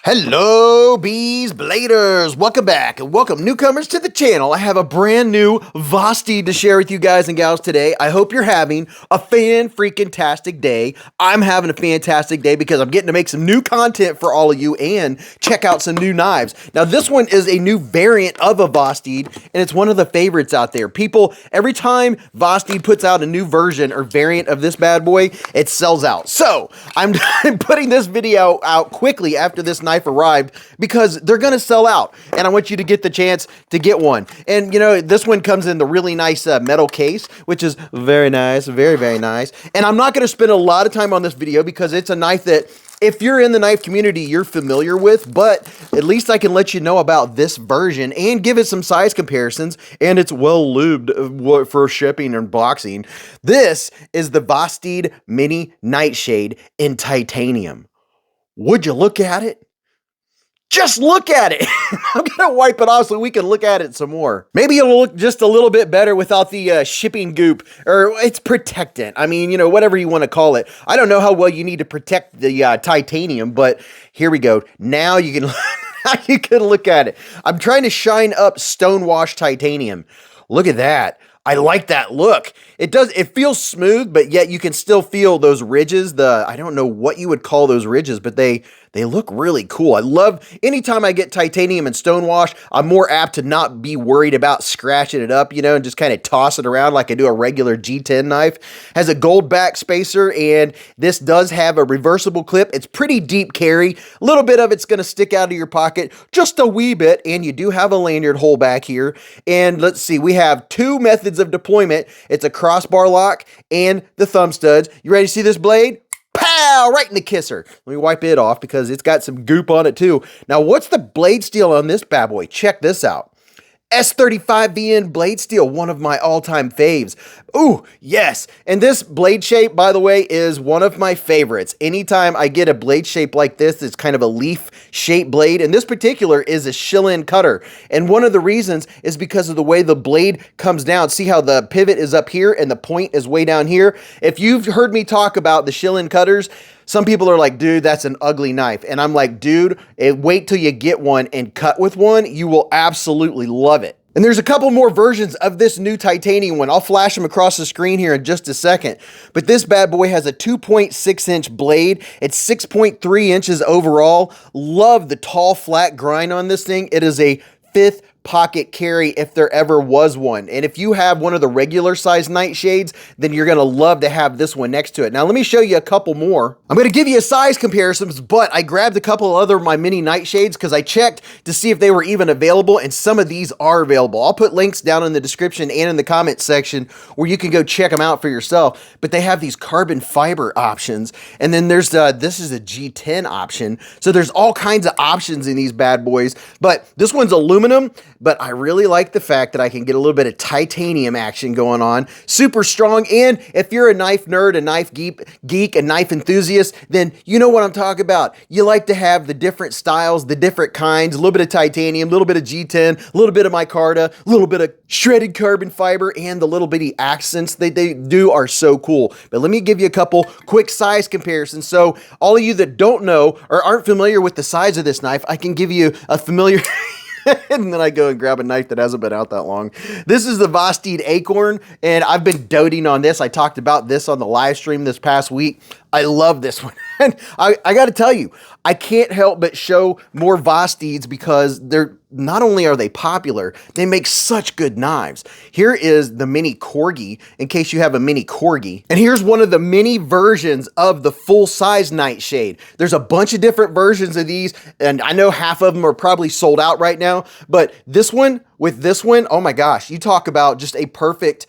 Hello, Beez Bladers! Welcome back and welcome newcomers to the channel. I have a brand new Vosti to share with you guys and gals today. I hope you're having a fan-freaking-tastic day. I'm having a fantastic day because I'm getting to make some new content for all of you and check out some new knives. Now, this one is a new variant of a Vosti, and it's one of the favorites out there. People, every time Vosti puts out a new version or variant of this bad boy, it sells out. So, I'm putting this video out quickly after this knife arrived because they're gonna sell out, and I want you to get the chance to get one. And you know, this one comes in the really nice metal case, which is very nice, very nice. And I'm not gonna spend a lot of time on this video because it's a knife that if you're in the knife community, you're familiar with, but at least I can let you know about this version and give it some size comparisons, and it's well lubed for shipping and boxing. This is the Vosti Mini Nightshade in titanium. Would you look at it? Just look at it. I'm gonna wipe it off so we can look at it some more. Maybe it'll look just a little bit better without the shipping goop, or it's protectant. I mean, you know, whatever you want to call it. I don't know how well you need to protect the titanium, but here we go. Now you can, you can look at it. I'm trying to shine up stonewashed titanium. Look at that. I like that look. It feels smooth, but yet you can still feel those ridges. I don't know what you would call those ridges, but they look really cool. I love, anytime I get titanium and stonewash, I'm more apt to not be worried about scratching it up, you know, and just kind of toss it around like I do a regular G10 knife. Has a gold back spacer, and this does have a reversible clip. It's pretty deep carry. A little bit of it's going to stick out of your pocket, just a wee bit, and you do have a lanyard hole back here. And let's see, we have two methods of deployment. It's a crossbar lock and the thumb studs. You ready to see this blade? Pow! Right in the kisser. Let me wipe it off because it's got some goop on it too. Now, what's the blade steel on this bad boy? Check this out. S35VN blade steel, one of my all-time faves. Ooh, yes. And this blade shape, by the way, is one of my favorites. Anytime I get a blade shape like this, it's kind of a leaf-shaped blade, and this particular is a shill-in cutter. And one of the reasons is because of the way the blade comes down. See how the pivot is up here and the point is way down here? If you've heard me talk about the shill-in cutters, some people are like, dude, that's an ugly knife. And I'm like, dude, wait till you get one and cut with one. You will absolutely love it. And there's a couple more versions of this new titanium one. I'll flash them across the screen here in just a second. But this bad boy has a 2.6 inch blade. It's 6.3 inches overall. Love the tall, flat grind on this thing. It is a fifth pocket carry if there ever was one. And if you have one of the regular size nightshades, then you're going to love to have this one next to it. Now, let me show you a couple more. I'm going to give you a size comparisons, but I grabbed a couple other of my mini nightshades because I checked to see if they were even available, and some of these are available. I'll put links down in the description and in the comment section where you can go check them out for yourself. But they have these carbon fiber options, and then there's this is a G10 option. So there's all kinds of options in these bad boys, but this one's aluminum. But I really like the fact that I can get a little bit of titanium action going on. Super strong, and if you're a knife nerd, a knife geek, a knife enthusiast, then you know what I'm talking about. You like to have the different styles, the different kinds, a little bit of titanium, a little bit of G10, a little bit of micarta, a little bit of shredded carbon fiber, and the little bitty accents that they do are so cool. But let me give you a couple quick size comparisons. So all of you that don't know or aren't familiar with the size of this knife, I can give you a familiar... and then I go and grab a knife that hasn't been out that long. This is the Vosti Acorn, and I've been doting on this. I talked about this on the live stream this past week. I love this one. And I got to tell you, I can't help but show more Vostis because not only are they popular, they make such good knives. Here is the mini Corgi, in case you have a mini Corgi. And here's one of the mini versions of the full-size nightshade. There's a bunch of different versions of these, and I know half of them are probably sold out right now, but this one, with this one, oh my gosh, you talk about just a perfect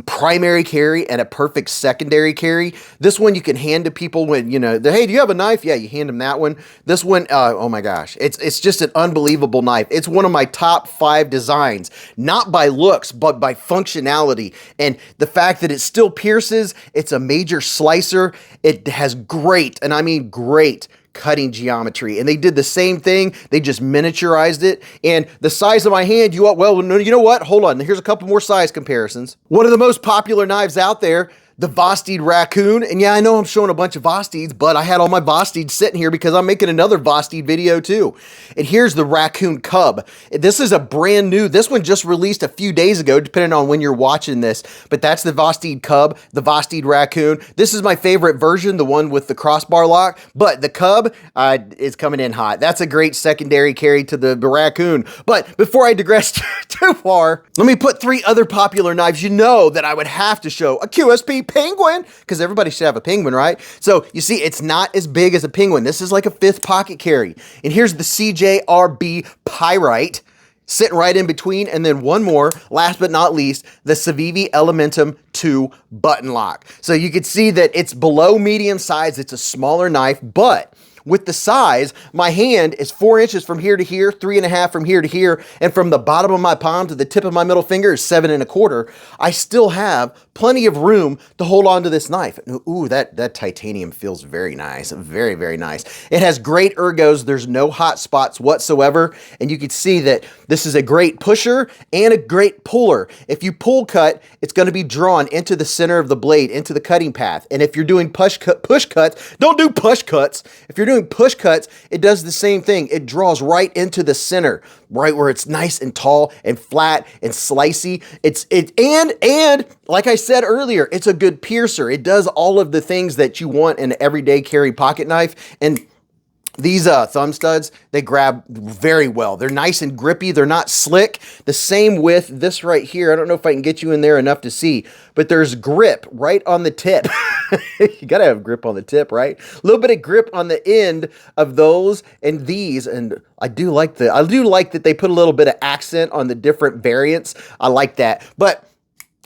primary carry and a perfect secondary carry. This one you can hand to people when, you know, hey, do you have a knife? Yeah, you hand them that one. This one, oh my gosh, it's just an unbelievable knife. It's one of my top 5 designs, not by looks, but by functionality. And the fact that it still pierces, it's a major slicer. It has great, and I mean great, cutting geometry, and they did the same thing. They just miniaturized it, and the size of my hand, you know what, hold on, here's a couple more size comparisons. One of the most popular knives out there, the Vosteed Raccoon. And yeah, I know I'm showing a bunch of Vosteeds, but I had all my Vosteeds sitting here because I'm making another Vosteed video too. And here's the Raccoon Cub. This is a brand new, this one just released a few days ago, depending on when you're watching this, but that's the Vosteed Cub, the Vosteed Raccoon. This is my favorite version, the one with the crossbar lock, but the Cub is coming in hot. That's a great secondary carry to the Raccoon. But before I digress too far, let me put 3 other popular knives you know that I would have to show. A QSP Penguin, because everybody should have a Penguin, right? So you see, it's not as big as a Penguin. This is like a 5th pocket carry. And here's the CJRB Pyrite, sitting right in between. And then one more, last but not least, the Civivi Elementum 2 button lock. So you can see that it's below medium size. It's a smaller knife, but with the size, my hand is 4 inches from here to here, 3.5 from here to here, and from the bottom of my palm to the tip of my middle finger is 7.25. I still have plenty of room to hold on to this knife. Ooh, that titanium feels very nice, very, very nice. It has great ergos. There's no hot spots whatsoever, and you can see that this is a great pusher and a great puller. If you pull cut, it's going to be drawn into the center of the blade, into the cutting path. And if you're doing push cuts, don't do push cuts. If you're doing push cuts, it does the same thing. It draws right into the center, right where it's nice and tall and flat and slicey. And like I said earlier, it's a good piercer. It does all of the things that you want in an everyday carry pocket knife. And these thumb studs, they grab very well. They're nice and grippy. They're not slick. The same with this right here. I don't know if I can get you in there enough to see, but there's grip right on the tip. You gotta have grip on the tip, right? A little bit of grip on the end of those and these. And I do like that they put a little bit of accent on the different variants. I like that. But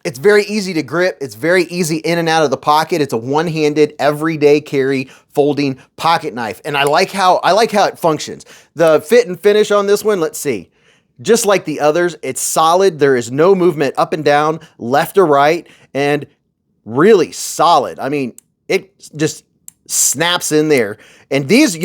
it's very easy to grip. It's very easy in and out of the pocket. It's a one-handed, everyday carry, folding pocket knife. And I like how it functions. The fit and finish on this one, let's see. Just like the others, it's solid. There is no movement up and down, left or right, and really solid. I mean, it just snaps in there. And these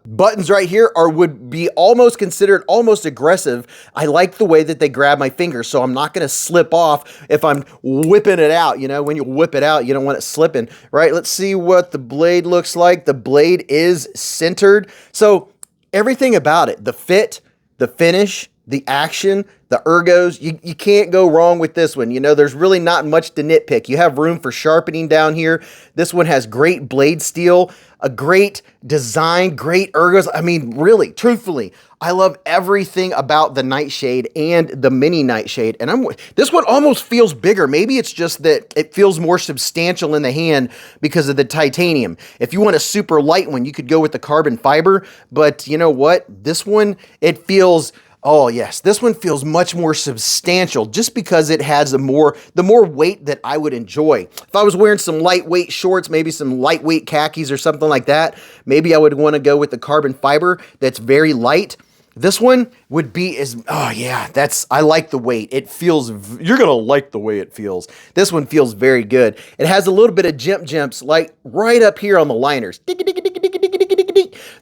buttons right here would be almost considered almost aggressive. I like the way that they grab my fingers, so I'm not going to slip off if I'm whipping it out. You know, when you whip it out, you don't want it slipping, right? Let's see what the blade looks like. The blade is centered. So everything about it, the fit, the finish, the action, the ergos, you can't go wrong with this one. You know, there's really not much to nitpick. You have room for sharpening down here. This one has great blade steel, a great design, great ergos. I mean, really, truthfully, I love everything about the Nightshade and the mini Nightshade. And this one almost feels bigger. Maybe it's just that it feels more substantial in the hand because of the titanium. If you want a super light one, you could go with the carbon fiber. But you know what? This one, it feels... Oh yes, this one feels much more substantial just because it has the more weight that I would enjoy. If I was wearing some lightweight shorts, maybe some lightweight khakis or something like that, maybe I would want to go with the carbon fiber that's very light. This one would be I like the weight. It feels, you're going to like the way it feels. This one feels very good. It has a little bit of jimps like right up here on the liners.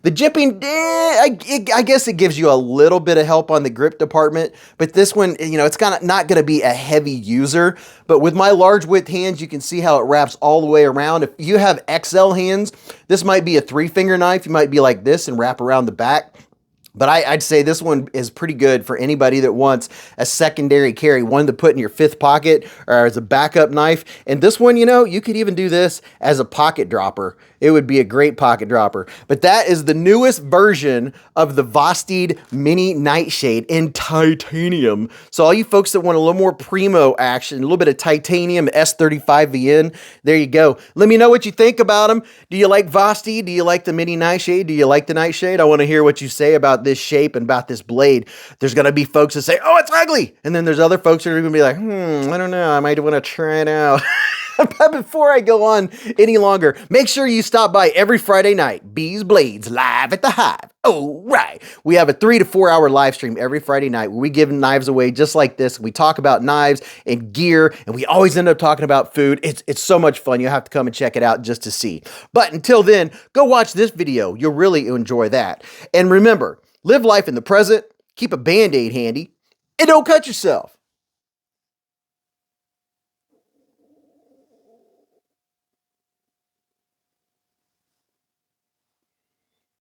The jipping, I guess it gives you a little bit of help on the grip department, but this one, you know, it's not going to be a heavy user, but with my large width hands, you can see how it wraps all the way around. If you have XL hands, this might be a 3-finger knife. You might be like this and wrap around the back. But I'd say this one is pretty good for anybody that wants a secondary carry, one to put in your 5th pocket or as a backup knife. And this one, you know, you could even do this as a pocket dropper. It would be a great pocket dropper. But that is the newest version of the Vosteed Mini Nightshade in titanium. So all you folks that want a little more primo action, a little bit of titanium S35VN, there you go. Let me know what you think about them. Do you like Vosteed? Do you like the Mini Nightshade? Do you like the Nightshade? I want to hear what you say about this shape and about this blade. There's going to be folks that say, oh, it's ugly. And then there's other folks that are going to be like, I don't know. I might want to try it out. But before I go on any longer, make sure you stop by every Friday night. Beez Blades live at the Hive. Oh, right. We have a 3 to 4 hour live stream every Friday night where we give knives away just like this. We talk about knives and gear, and we always end up talking about food. It's so much fun. You'll have to come and check it out just to see. But until then, go watch this video. You'll really enjoy that. And remember, live life in the present, keep a Band-Aid handy, and don't cut yourself.